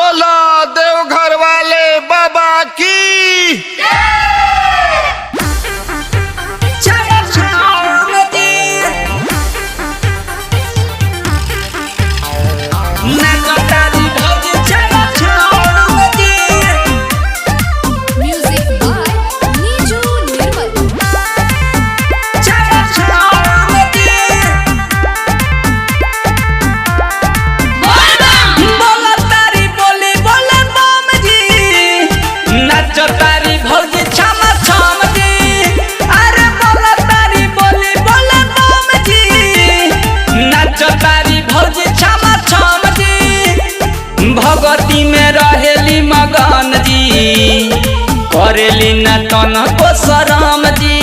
बोला देवघर वाले बाबा की। भगती में रहेली मगन जी, करेली न तन को शरम जी।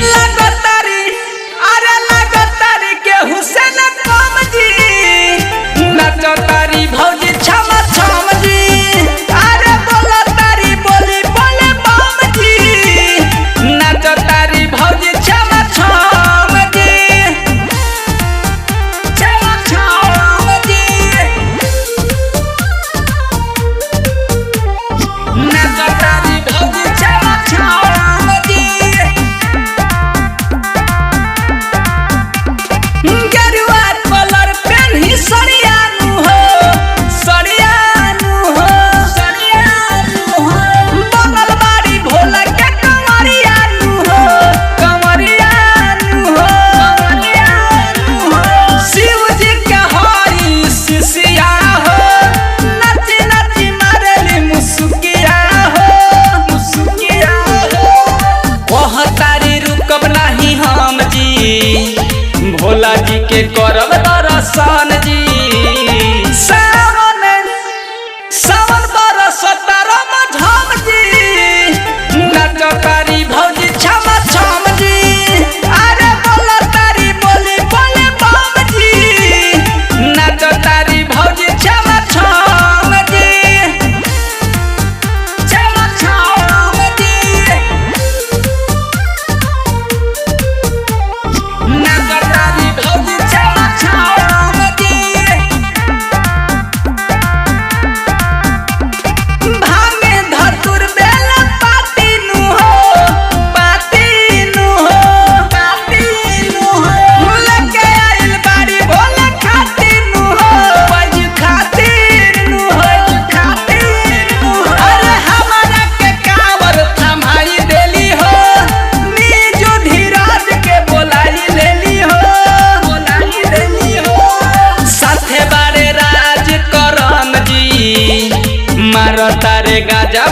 लगतारी अरे लगतारी के हुसैन कम जी, नचतारी भौजी छम छम जी। अरे बोलतारी बोली बोले बम जी, नचतारी भौजी छम छम जी। छम छम जी नचतारी भौजी छम छम जी। गेरुआ कलर पेन्ही सरियानु हो, सरियानु हो, सरियानु हो। मंगलवारी भोला के कंवरियानु हो, कंवरियानु हो, कंवरियानु हो। शिव जी के हरी शिशिया हो, नची नची मारेली मुसुकिया हो, मुसुकिया हो। कहतारी रुकब नहीं हम जी, भोला जी के करब दर्शन जी। सावन सावन बरसता रमझम जी, नचतारी भौजी छम छम जी। अरे बोलतारी बोली बोले बम जी, नचतारी भौजी छम छम जी। छम छम जी नचतारी भौजी छम छम जी। भांगे धतुर बेल पाती नु हो, पाती नु हो, पाती नु हो। लगे आइल बाड़ी भोले खाती नु हो, बज खातिर नु हो, खातिर नु हो। अरे हमारा के कांवर थमाई देली हो, नीजो धीरज के बोलाई लेली हो, बोलाई लेली हो। साथे बारे राज करम जी, मारो तारे गाजा